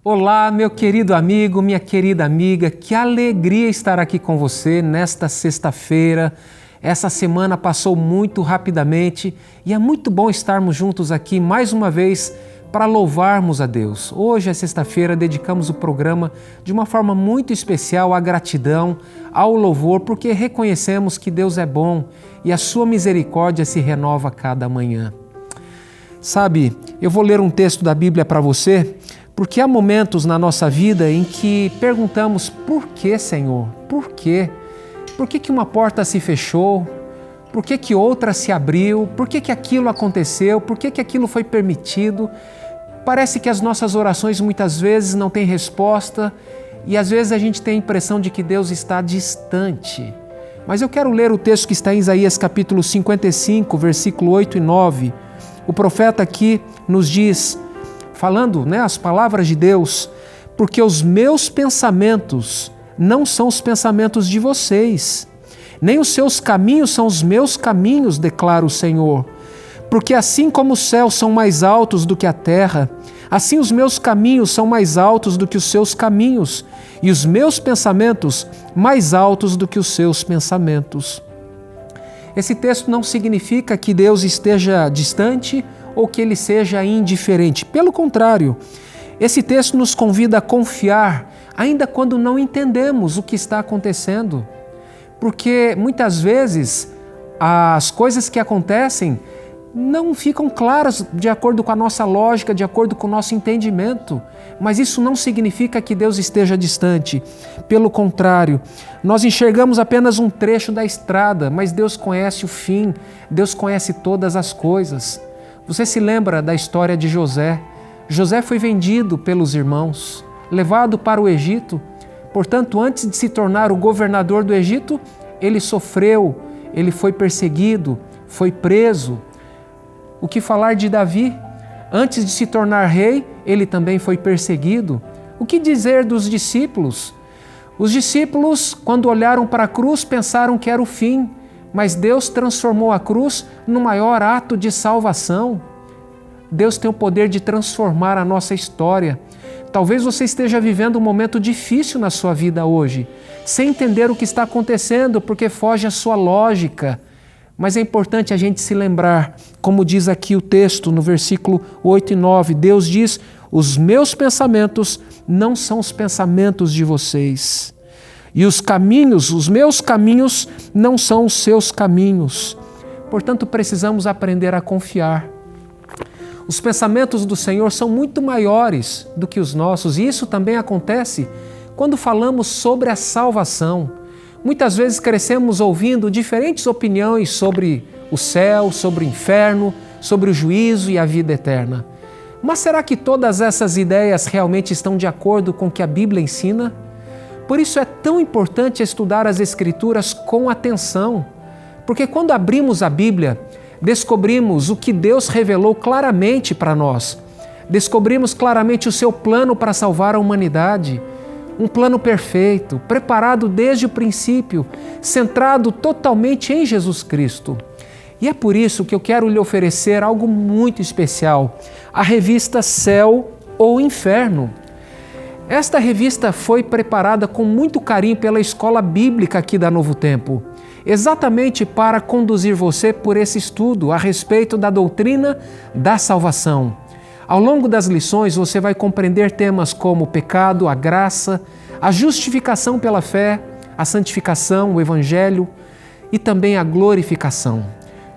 Olá, meu querido amigo, minha querida amiga, que alegria estar aqui com você nesta sexta-feira. Essa semana passou muito rapidamente e é muito bom estarmos juntos aqui mais uma vez para louvarmos a Deus. Hoje, é sexta-feira, dedicamos o programa de uma forma muito especial à gratidão, ao louvor, porque reconhecemos que Deus é bom e a sua misericórdia se renova a cada manhã. Sabe, eu vou ler um texto da Bíblia para você, porque há momentos na nossa vida em que perguntamos: por que, Senhor? Por quê? Por que uma porta se fechou? Por que outra se abriu? Por que aquilo aconteceu? Por que aquilo foi permitido? Parece que as nossas orações muitas vezes não têm resposta e às vezes a gente tem a impressão de que Deus está distante. Mas eu quero ler o texto que está em Isaías capítulo 55, versículo 8 e 9. O profeta aqui nos diz, falando as palavras de Deus: porque os meus pensamentos não são os pensamentos de vocês, nem os seus caminhos são os meus caminhos, declara o Senhor. Porque assim como os céus são mais altos do que a terra, assim os meus caminhos são mais altos do que os seus caminhos, e os meus pensamentos mais altos do que os seus pensamentos. Esse texto não significa que Deus esteja distante ou que Ele seja indiferente. Pelo contrário, esse texto nos convida a confiar, ainda quando não entendemos o que está acontecendo. Porque muitas vezes as coisas que acontecem não ficam claras de acordo com a nossa lógica, de acordo com o nosso entendimento. Mas isso não significa que Deus esteja distante. Pelo contrário, nós enxergamos apenas um trecho da estrada, mas Deus conhece o fim, Deus conhece todas as coisas. Você se lembra da história de José? José foi vendido pelos irmãos, levado para o Egito. Portanto, antes de se tornar o governador do Egito, ele sofreu, ele foi perseguido, foi preso. O que falar de Davi? Antes de se tornar rei, ele também foi perseguido. O que dizer dos discípulos? Os discípulos, quando olharam para a cruz, pensaram que era o fim, mas Deus transformou a cruz no maior ato de salvação. Deus tem o poder de transformar a nossa história. Talvez você esteja vivendo um momento difícil na sua vida hoje, sem entender o que está acontecendo, porque foge à sua lógica. Mas é importante a gente se lembrar, como diz aqui o texto no versículo 8 e 9, Deus diz: os meus pensamentos não são os pensamentos de vocês, e os meus caminhos não são os seus caminhos. Portanto, precisamos aprender a confiar. Os pensamentos do Senhor são muito maiores do que os nossos, e isso também acontece quando falamos sobre a salvação. Muitas vezes crescemos ouvindo diferentes opiniões sobre o céu, sobre o inferno, sobre o juízo e a vida eterna. Mas será que todas essas ideias realmente estão de acordo com o que a Bíblia ensina? Por isso é tão importante estudar as Escrituras com atenção, porque quando abrimos a Bíblia, descobrimos o que Deus revelou claramente para nós. Descobrimos claramente o seu plano para salvar a humanidade. Um plano perfeito, preparado desde o princípio, centrado totalmente em Jesus Cristo. E é por isso que eu quero lhe oferecer algo muito especial, a revista Céu ou Inferno. Esta revista foi preparada com muito carinho pela Escola Bíblica aqui da Novo Tempo, exatamente para conduzir você por esse estudo a respeito da doutrina da salvação. Ao longo das lições, você vai compreender temas como o pecado, a graça, a justificação pela fé, a santificação, o evangelho e também a glorificação.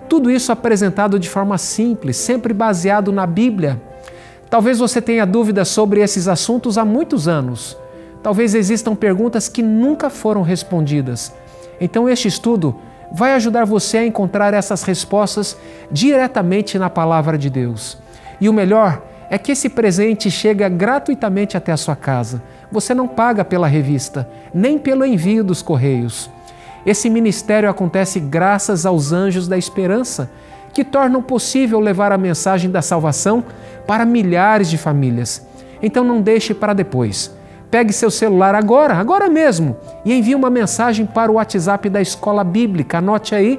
Tudo isso apresentado de forma simples, sempre baseado na Bíblia. Talvez você tenha dúvidas sobre esses assuntos há muitos anos. Talvez existam perguntas que nunca foram respondidas. Então este estudo vai ajudar você a encontrar essas respostas diretamente na Palavra de Deus. E o melhor é que esse presente chega gratuitamente até a sua casa. Você não paga pela revista, nem pelo envio dos correios. Esse ministério acontece graças aos anjos da esperança, que tornam possível levar a mensagem da salvação para milhares de famílias. Então não deixe para depois. Pegue seu celular agora mesmo, e envie uma mensagem para o WhatsApp da Escola Bíblica. Anote aí,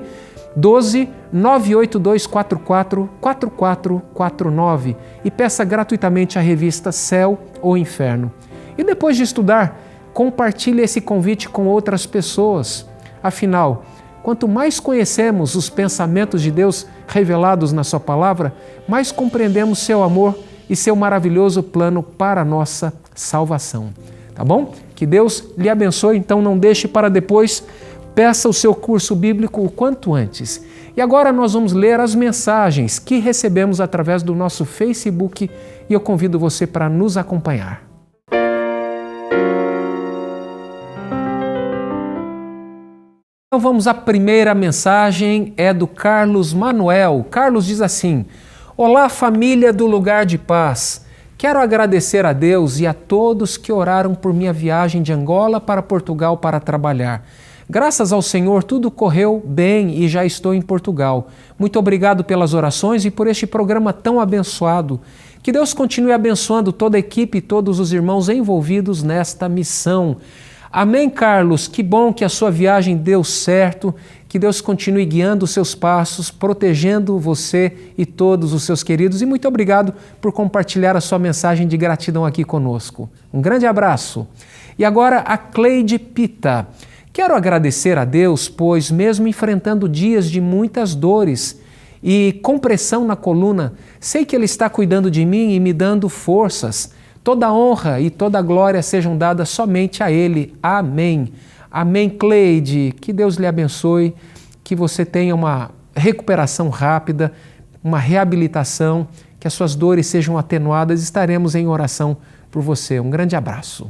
12 98244 4449 e peça gratuitamente a revista Céu ou Inferno. E depois de estudar, compartilhe esse convite com outras pessoas. Afinal, quanto mais conhecemos os pensamentos de Deus revelados na sua palavra, mais compreendemos seu amor e seu maravilhoso plano para a nossa salvação. Tá bom? Que Deus lhe abençoe, então não deixe para depois. Peça o seu curso bíblico o quanto antes. E agora nós vamos ler as mensagens que recebemos através do nosso Facebook e eu convido você para nos acompanhar. Então vamos à primeira mensagem, é do Carlos Manuel. Carlos diz assim: Olá, família do Lugar de Paz. Quero agradecer a Deus e a todos que oraram por minha viagem de Angola para Portugal para trabalhar. Graças ao Senhor, tudo correu bem e já estou em Portugal. Muito obrigado pelas orações e por este programa tão abençoado. Que Deus continue abençoando toda a equipe e todos os irmãos envolvidos nesta missão. Amém, Carlos? Que bom que a sua viagem deu certo. Que Deus continue guiando os seus passos, protegendo você e todos os seus queridos. E muito obrigado por compartilhar a sua mensagem de gratidão aqui conosco. Um grande abraço. E agora a Cleide Pita. Quero agradecer a Deus, pois mesmo enfrentando dias de muitas dores e compressão na coluna, sei que Ele está cuidando de mim e me dando forças. Toda honra e toda glória sejam dadas somente a Ele. Amém. Amém, Cleide. Que Deus lhe abençoe, que você tenha uma recuperação rápida, uma reabilitação, que as suas dores sejam atenuadas. Estaremos em oração por você. Um grande abraço.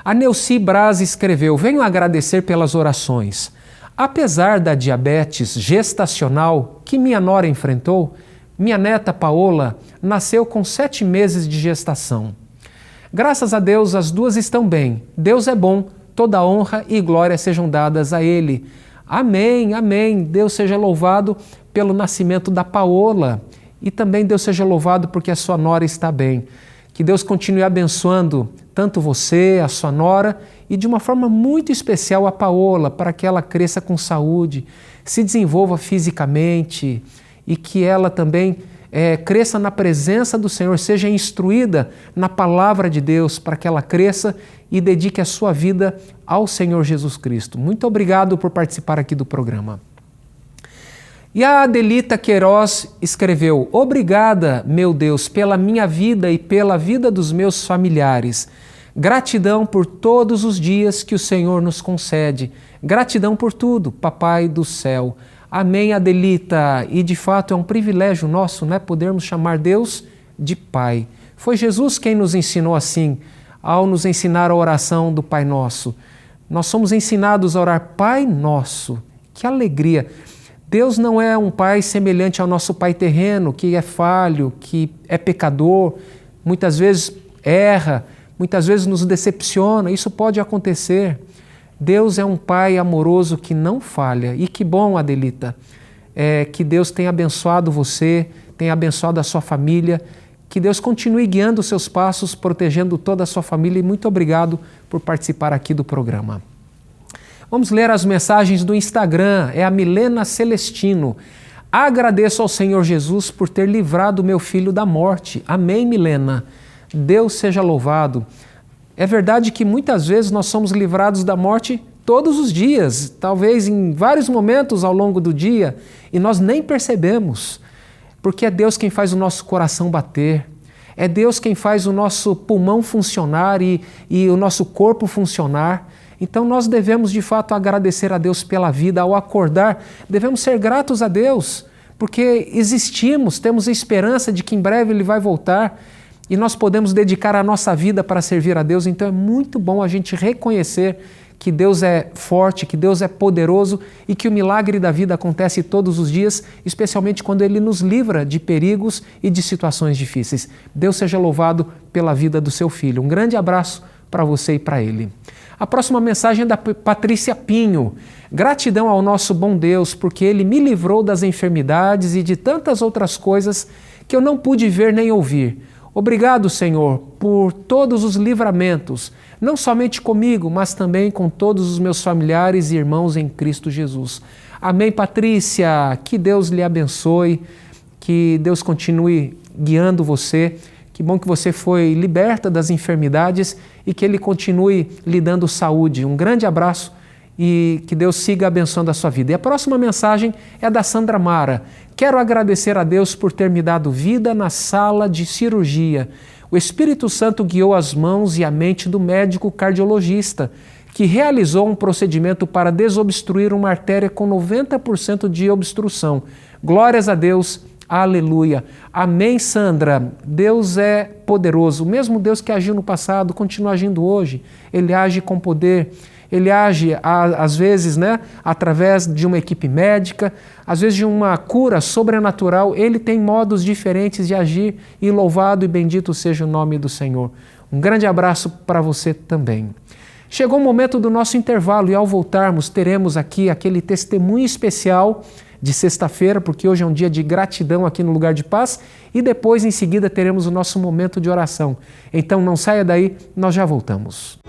A Neuci Braz escreveu: Venho agradecer pelas orações. Apesar da diabetes gestacional que minha nora enfrentou, minha neta Paola nasceu com 7 meses de gestação. Graças a Deus, as duas estão bem. Deus é bom, toda honra e glória sejam dadas a Ele. Amém, amém. Deus seja louvado pelo nascimento da Paola e também Deus seja louvado porque a sua nora está bem. Que Deus continue abençoando tanto você, a sua nora e de uma forma muito especial a Paola, para que ela cresça com saúde, se desenvolva fisicamente e que ela também cresça na presença do Senhor, seja instruída na palavra de Deus, para que ela cresça e dedique a sua vida ao Senhor Jesus Cristo. Muito obrigado por participar aqui do programa. E a Adelita Queiroz escreveu: Obrigada, meu Deus, pela minha vida e pela vida dos meus familiares. Gratidão por todos os dias que o Senhor nos concede. Gratidão por tudo, Papai do céu. Amém, Adelita. E de fato é um privilégio nosso, né, podermos chamar Deus de Pai. Foi Jesus quem nos ensinou assim, ao nos ensinar a oração do Pai Nosso. Nós somos ensinados a orar Pai Nosso. Que alegria! Deus não é um pai semelhante ao nosso pai terreno, que é falho, que é pecador, muitas vezes erra, muitas vezes nos decepciona. Isso pode acontecer. Deus é um pai amoroso que não falha. E que bom, Adelita, que Deus tenha abençoado você, tenha abençoado a sua família, que Deus continue guiando os seus passos, protegendo toda a sua família. E muito obrigado por participar aqui do programa. Vamos ler as mensagens do Instagram, é a Milena Celestino. Agradeço ao Senhor Jesus por ter livrado meu filho da morte. Amém, Milena. Deus seja louvado. É verdade que muitas vezes nós somos livrados da morte todos os dias, talvez em vários momentos ao longo do dia, e nós nem percebemos, porque é Deus quem faz o nosso coração bater, é Deus quem faz o nosso pulmão funcionar e o nosso corpo funcionar. Então nós devemos de fato agradecer a Deus pela vida. Ao acordar, devemos ser gratos a Deus, porque existimos, temos a esperança de que em breve Ele vai voltar e nós podemos dedicar a nossa vida para servir a Deus. Então é muito bom a gente reconhecer que Deus é forte, que Deus é poderoso e que o milagre da vida acontece todos os dias, especialmente quando Ele nos livra de perigos e de situações difíceis. Deus seja louvado pela vida do seu filho. Um grande abraço para você e para ele. A próxima mensagem é da Patrícia Pinho. Gratidão ao nosso bom Deus, porque Ele me livrou das enfermidades e de tantas outras coisas que eu não pude ver nem ouvir. Obrigado, Senhor, por todos os livramentos, não somente comigo, mas também com todos os meus familiares e irmãos em Cristo Jesus. Amém, Patrícia? Que Deus lhe abençoe, que Deus continue guiando você. Que bom que você foi liberta das enfermidades e que Ele continue lhe dando saúde. Um grande abraço e que Deus siga abençoando a sua vida. E a próxima mensagem é da Sandra Mara. Quero agradecer a Deus por ter me dado vida na sala de cirurgia. O Espírito Santo guiou as mãos e a mente do médico cardiologista, que realizou um procedimento para desobstruir uma artéria com 90% de obstrução. Glórias a Deus. Aleluia. Amém, Sandra. Deus é poderoso. O mesmo Deus que agiu no passado, continua agindo hoje. Ele age com poder. Ele age, às vezes, através de uma equipe médica, às vezes de uma cura sobrenatural. Ele tem modos diferentes de agir e louvado e bendito seja o nome do Senhor. Um grande abraço para você também. Chegou o momento do nosso intervalo e ao voltarmos teremos aqui aquele testemunho especial de sexta-feira, porque hoje é um dia de gratidão aqui no Lugar de Paz e depois, em seguida, teremos o nosso momento de oração. Então não saia daí, nós já voltamos.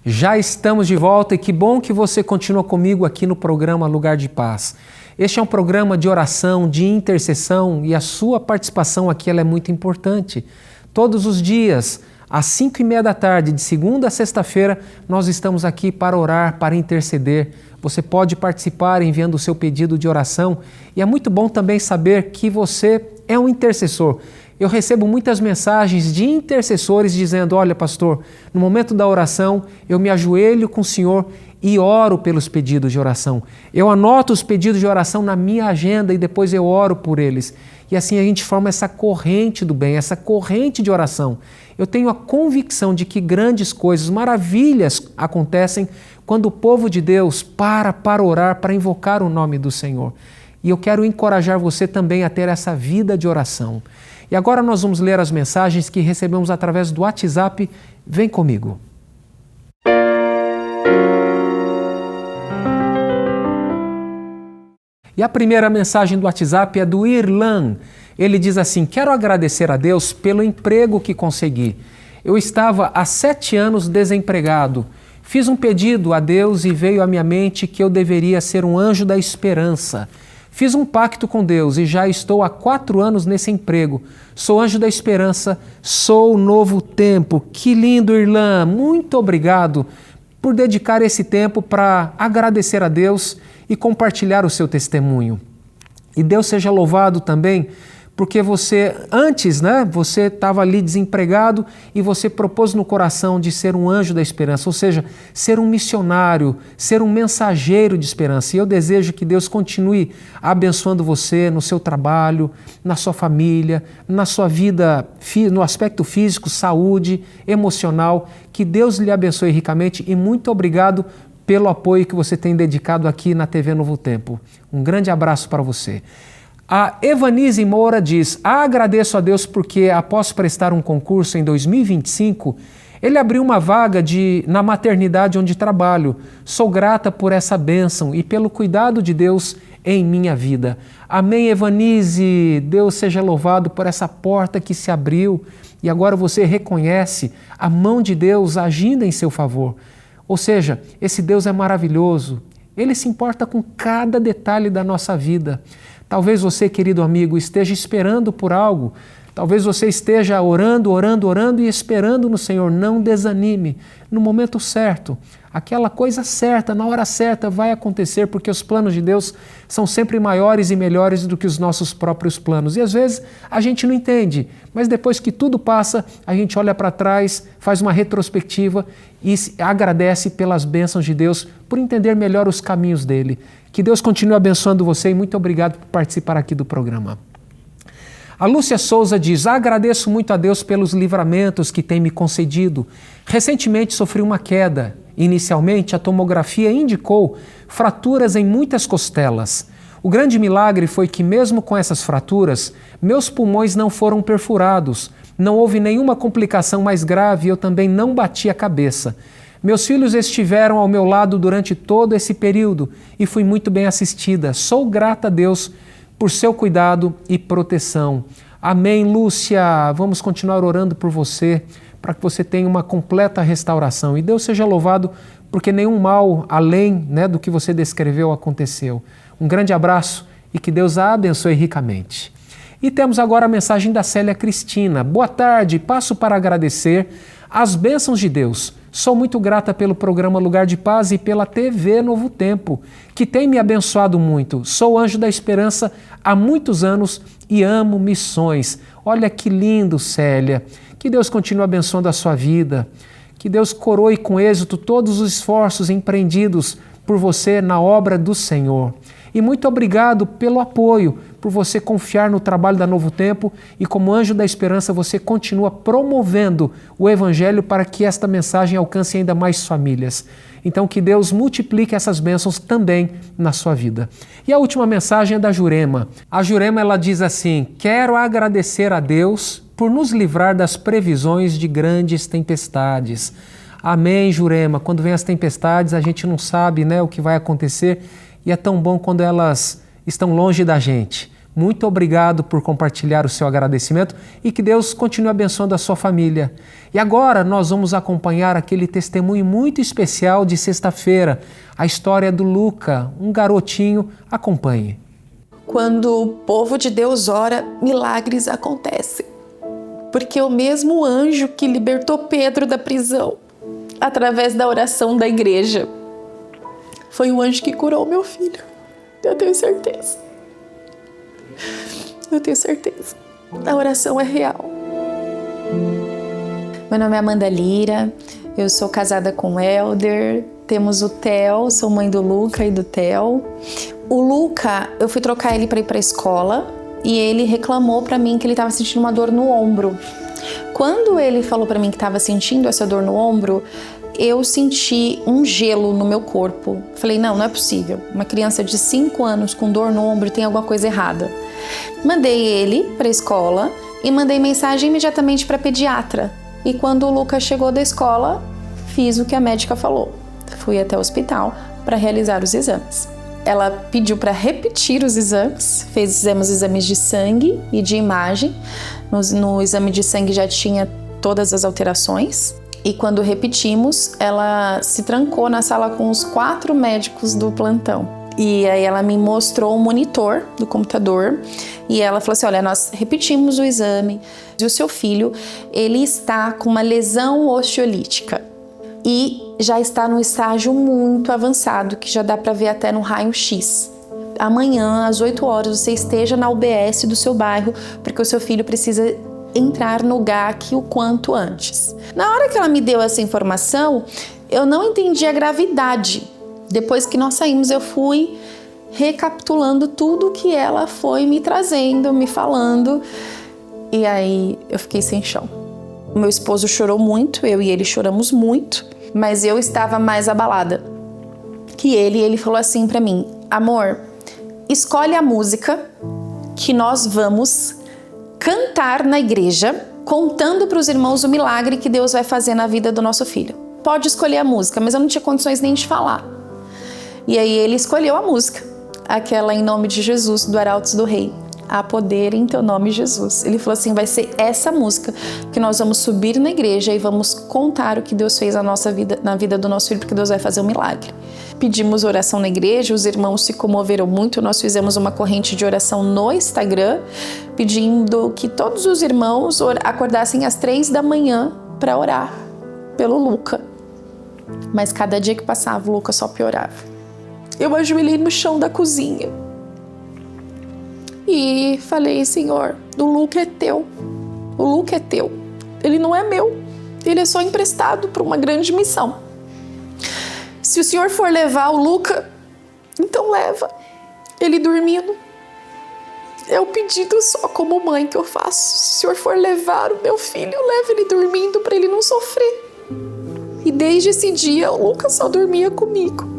Já estamos de volta e que bom que você continua comigo aqui no programa Lugar de Paz. Este é um programa de oração, de intercessão e a sua participação aqui ela é muito importante. Todos os dias, às 5:30 da tarde, de segunda a sexta-feira, nós estamos aqui para orar, para interceder. Você pode participar enviando o seu pedido de oração e é muito bom também saber que você é um intercessor. Eu recebo muitas mensagens de intercessores dizendo, olha pastor, no momento da oração eu me ajoelho com o Senhor e oro pelos pedidos de oração. Eu anoto os pedidos de oração na minha agenda e depois eu oro por eles. E assim a gente forma essa corrente do bem, essa corrente de oração. Eu tenho a convicção de que grandes coisas, maravilhas acontecem quando o povo de Deus para orar, para invocar o nome do Senhor. E eu quero encorajar você também a ter essa vida de oração. E agora nós vamos ler as mensagens que recebemos através do WhatsApp. Vem comigo. E a primeira mensagem do WhatsApp é do Irlan. Ele diz assim, quero agradecer a Deus pelo emprego que consegui. Eu estava há 7 anos desempregado. Fiz um pedido a Deus e veio à minha mente que eu deveria ser um anjo da esperança. Fiz um pacto com Deus e já estou há 4 anos nesse emprego. Sou anjo da esperança, sou o novo tempo. Que lindo, Irlan! Muito obrigado por dedicar esse tempo para agradecer a Deus e compartilhar o seu testemunho. E Deus seja louvado também, porque você, antes, você estava ali desempregado e você propôs no coração de ser um anjo da esperança, ou seja, ser um missionário, ser um mensageiro de esperança. E eu desejo que Deus continue abençoando você no seu trabalho, na sua família, na sua vida, no aspecto físico, saúde, emocional. Que Deus lhe abençoe ricamente e muito obrigado pelo apoio que você tem dedicado aqui na TV Novo Tempo. Um grande abraço para você. A Evanise Moura diz, agradeço a Deus porque após prestar um concurso em 2025, ele abriu uma vaga na maternidade onde trabalho. Sou grata por essa bênção e pelo cuidado de Deus em minha vida. Amém, Evanise. Deus seja louvado por essa porta que se abriu e agora você reconhece a mão de Deus agindo em seu favor. Ou seja, esse Deus é maravilhoso. Ele se importa com cada detalhe da nossa vida. Talvez você, querido amigo, esteja esperando por algo. Talvez você esteja orando e esperando no Senhor. Não desanime. No momento certo, aquela coisa certa, na hora certa vai acontecer, porque os planos de Deus são sempre maiores e melhores do que os nossos próprios planos. E às vezes a gente não entende, mas depois que tudo passa, a gente olha para trás, faz uma retrospectiva e agradece pelas bênçãos de Deus, por entender melhor os caminhos dele. Que Deus continue abençoando você e muito obrigado por participar aqui do programa. A Lúcia Souza diz, agradeço muito a Deus pelos livramentos que tem me concedido. Recentemente sofri uma queda. Inicialmente, a tomografia indicou fraturas em muitas costelas. O grande milagre foi que, mesmo com essas fraturas, meus pulmões não foram perfurados. Não houve nenhuma complicação mais grave e eu também não bati a cabeça. Meus filhos estiveram ao meu lado durante todo esse período e fui muito bem assistida. Sou grata a Deus por seu cuidado e proteção. Amém, Lúcia. Vamos continuar orando por você, para que você tenha uma completa restauração. E Deus seja louvado, porque nenhum mal além, do que você descreveu aconteceu. Um grande abraço e que Deus a abençoe ricamente. E temos agora a mensagem da Célia Cristina. Boa tarde, passo para agradecer as bênçãos de Deus. Sou muito grata pelo programa Lugar de Paz e pela TV Novo Tempo, que tem me abençoado muito. Sou anjo da esperança há muitos anos e amo missões. Olha que lindo, Célia. Que Deus continue abençoando a sua vida. Que Deus coroe com êxito todos os esforços empreendidos por você na obra do Senhor. E muito obrigado pelo apoio, por você confiar no trabalho da Novo Tempo e como anjo da esperança você continua promovendo o Evangelho para que esta mensagem alcance ainda mais famílias. Então que Deus multiplique essas bênçãos também na sua vida. E a última mensagem é da Jurema. A Jurema ela diz assim: quero agradecer a Deus por nos livrar das previsões de grandes tempestades. Amém, Jurema. Quando vem as tempestades a gente não sabe, o que vai acontecer. E é tão bom quando elas estão longe da gente. Muito obrigado por compartilhar o seu agradecimento e que Deus continue abençoando a sua família. E agora nós vamos acompanhar aquele testemunho muito especial de sexta-feira, a história do Luca, um garotinho. Acompanhe. Quando o povo de Deus ora, milagres acontecem. Porque o mesmo anjo que libertou Pedro da prisão, através da oração da igreja, foi o anjo que curou meu filho. Eu tenho certeza. Eu tenho certeza. A oração é real. Meu nome é Amanda Lira, eu sou casada com o Helder, temos o Theo, sou mãe do Luca e do Theo. O Luca, eu fui trocar ele para ir para a escola e ele reclamou para mim que ele estava sentindo uma dor no ombro. Quando ele falou para mim que estava sentindo essa dor no ombro, eu senti um gelo no meu corpo. Falei, não é possível. Uma criança de 5 anos com dor no ombro tem alguma coisa errada. Mandei ele para a escola e mandei mensagem imediatamente para a pediatra. E quando o Lucas chegou da escola, fiz o que a médica falou. Fui até o hospital para realizar os exames. Ela pediu para repetir os exames, fizemos exames de sangue e de imagem. No exame de sangue já tinha todas as alterações. E quando repetimos, ela se trancou na sala com os 4 médicos do plantão. E aí ela me mostrou o monitor do computador e ela falou assim, olha, nós repetimos o exame e o seu filho, ele está com uma lesão osteolítica e já está num estágio muito avançado, que já dá para ver até no raio-x. Amanhã, às 8 horas, você esteja na UBS do seu bairro, porque o seu filho precisa entrar no GAC o quanto antes. Na hora que ela me deu essa informação, eu não entendi a gravidade. Depois que nós saímos, eu fui recapitulando tudo que ela foi me trazendo, me falando, e aí eu fiquei sem chão. O meu esposo chorou muito, eu e ele choramos muito, mas eu estava mais abalada que ele. Ele falou assim pra mim, amor, escolhe a música que nós vamos cantar na igreja, contando para os irmãos o milagre que Deus vai fazer na vida do nosso filho. Pode escolher a música, mas eu não tinha condições nem de falar. E aí ele escolheu a música, aquela Em Nome de Jesus, do Arautos do Rei. Há poder em teu nome, Jesus. Ele falou assim, vai ser essa música que nós vamos subir na igreja e vamos contar o que Deus fez na nossa vida, na vida do nosso filho, porque Deus vai fazer um milagre. Pedimos oração na igreja, os irmãos se comoveram muito, nós fizemos uma corrente de oração no Instagram, pedindo que todos os irmãos acordassem às 3 da manhã para orar pelo Luca. Mas cada dia que passava, o Luca só piorava. Eu ajoelhei no chão da cozinha e falei, Senhor, o Luca é teu, o Luca é teu, ele não é meu, ele é só emprestado para uma grande missão. Se o Senhor for levar o Luca, então leva ele dormindo. É o pedido só como mãe que eu faço. Se o Senhor for levar o meu filho, leve ele dormindo para ele não sofrer. E desde esse dia, o Luca só dormia comigo.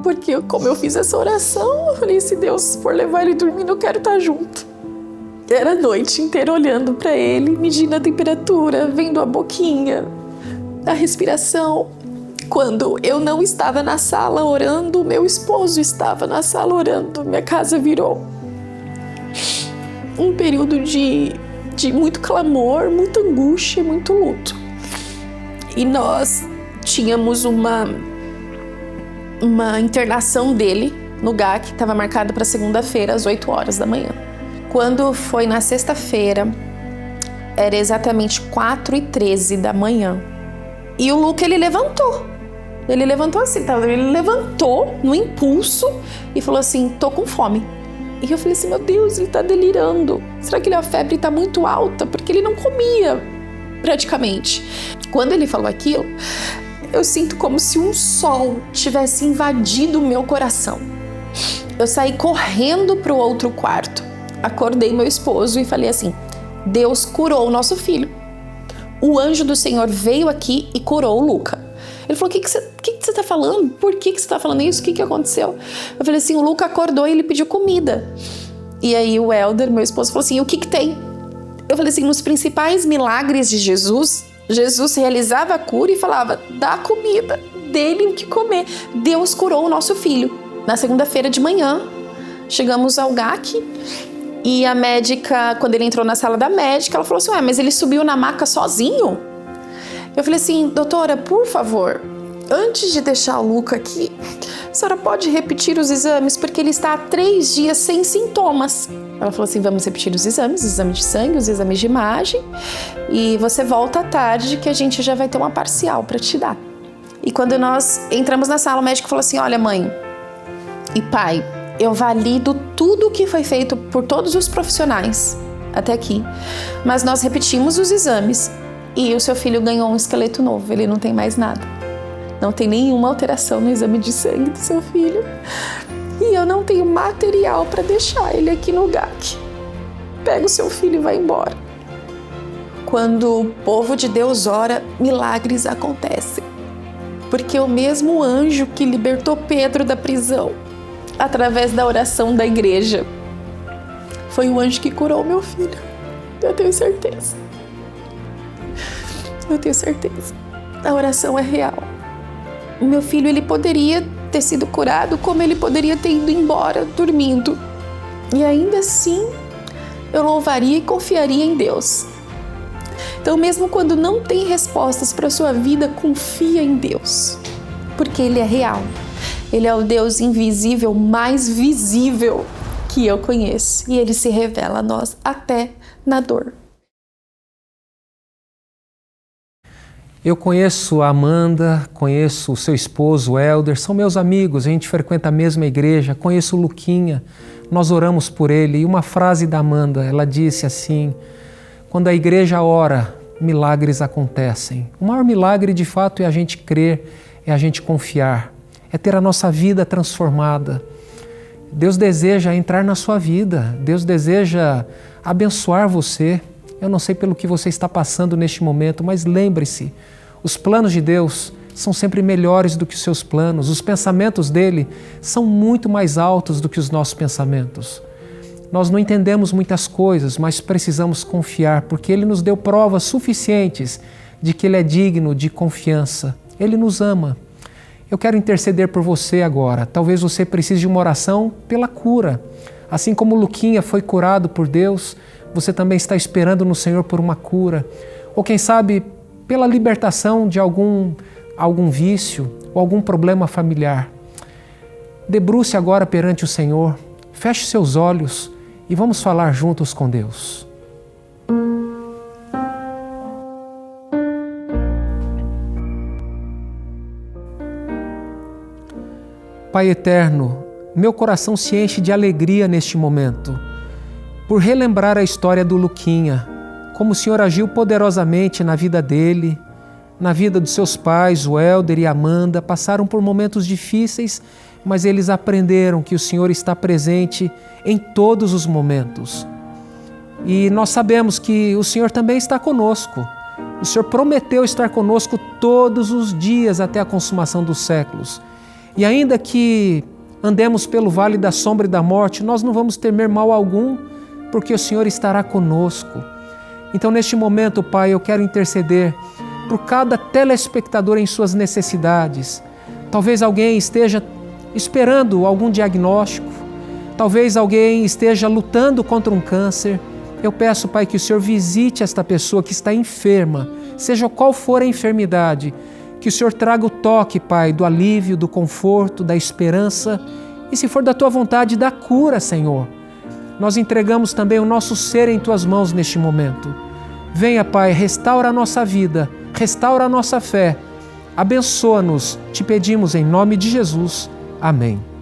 Porque como eu fiz essa oração, eu falei, se Deus for levar ele dormindo, eu quero estar junto. Era a noite inteira olhando para ele, medindo a temperatura, vendo a boquinha. a respiração. Quando eu não estava na sala orando, meu esposo estava na sala orando. Minha casa virou um período de muito clamor, muita angústia, muito luto. E nós tínhamos uma internação dele no GAC, que estava marcada para segunda-feira, às 8 horas da manhã. Quando foi na sexta-feira, era exatamente 4h13 da manhã. E o Luca, ele levantou. Ele levantou assim, tá? Ele levantou no impulso e falou assim, tô com fome. E eu falei assim, meu Deus, ele tá delirando. Será que a febre tá muito alta? Porque ele não comia, praticamente. Quando ele falou aquilo, eu sinto como se um sol tivesse invadido o meu coração. Eu saí correndo pro outro quarto, acordei meu esposo e falei assim, Deus curou o nosso filho. O anjo do Senhor veio aqui e curou o Luca. Ele falou, o que você tá falando? Por que você tá falando isso? O que aconteceu? Eu falei assim, o Luca acordou e ele pediu comida. E aí o Helder, meu esposo, falou assim, o que tem? Eu falei assim, nos principais milagres de Jesus, Jesus realizava a cura e falava, dá comida, dê-lhe o que comer. Deus curou o nosso filho. Na segunda-feira de manhã, chegamos ao GAC e a médica, quando ele entrou na sala da médica, ela falou assim, mas ele subiu na maca sozinho? Eu falei assim, doutora, por favor, antes de deixar o Luca aqui, a senhora pode repetir os exames, porque ele está há 3 dias sem sintomas. Ela falou assim, vamos repetir os exames de sangue, os exames de imagem, e você volta à tarde que a gente já vai ter uma parcial para te dar. E quando nós entramos na sala, o médico falou assim, olha mãe e pai, eu valido tudo o que foi feito por todos os profissionais até aqui, mas nós repetimos os exames e o seu filho ganhou um esqueleto novo, ele não tem mais nada. Não tem nenhuma alteração no exame de sangue do seu filho. E eu não tenho material para deixar ele aqui no GAC. Pega o seu filho e vai embora. Quando o povo de Deus ora, milagres acontecem. Porque o mesmo anjo que libertou Pedro da prisão, através da oração da igreja, foi o anjo que curou meu filho. Eu tenho certeza. Eu tenho certeza. A oração é real. O meu filho, ele poderia ter sido curado, como ele poderia ter ido embora dormindo. E ainda assim, eu louvaria e confiaria em Deus. Então, mesmo quando não tem respostas para a sua vida, confia em Deus. Porque Ele é real. Ele é o Deus invisível, mais visível que eu conheço. E Ele se revela a nós até na dor. Eu conheço a Amanda, conheço o seu esposo, o Helder, são meus amigos, a gente frequenta a mesma igreja, conheço o Luquinha, nós oramos por ele. E uma frase da Amanda, ela disse assim, quando a igreja ora, milagres acontecem. O maior milagre de fato é a gente crer, é a gente confiar, é ter a nossa vida transformada. Deus deseja entrar na sua vida, Deus deseja abençoar você. Eu não sei pelo que você está passando neste momento, mas lembre-se, os planos de Deus são sempre melhores do que os seus planos. Os pensamentos dele são muito mais altos do que os nossos pensamentos. Nós não entendemos muitas coisas, mas precisamos confiar, porque ele nos deu provas suficientes de que ele é digno de confiança. Ele nos ama. Eu quero interceder por você agora. Talvez você precise de uma oração pela cura. Assim como o Luquinha foi curado por Deus, você também está esperando no Senhor por uma cura. Ou quem sabe, pela libertação de algum vício ou algum problema familiar. Debruce agora perante o Senhor, feche seus olhos e vamos falar juntos com Deus. Pai eterno, meu coração se enche de alegria neste momento, por relembrar a história do Luquinha, como o Senhor agiu poderosamente na vida dele, na vida dos seus pais, o Helder e a Amanda, passaram por momentos difíceis, mas eles aprenderam que o Senhor está presente em todos os momentos. E nós sabemos que o Senhor também está conosco. O Senhor prometeu estar conosco todos os dias até a consumação dos séculos. E ainda que andemos pelo vale da sombra e da morte, nós não vamos temer mal algum, porque o Senhor estará conosco. Então, neste momento, Pai, eu quero interceder por cada telespectador em suas necessidades. Talvez alguém esteja esperando algum diagnóstico, talvez alguém esteja lutando contra um câncer. Eu peço, Pai, que o Senhor visite esta pessoa que está enferma, seja qual for a enfermidade, que o Senhor traga o toque, Pai, do alívio, do conforto, da esperança e, se for da Tua vontade, da cura, Senhor. Nós entregamos também o nosso ser em Tuas mãos neste momento. Venha, Pai, restaura a nossa vida, restaura a nossa fé. Abençoa-nos, te pedimos em nome de Jesus. Amém.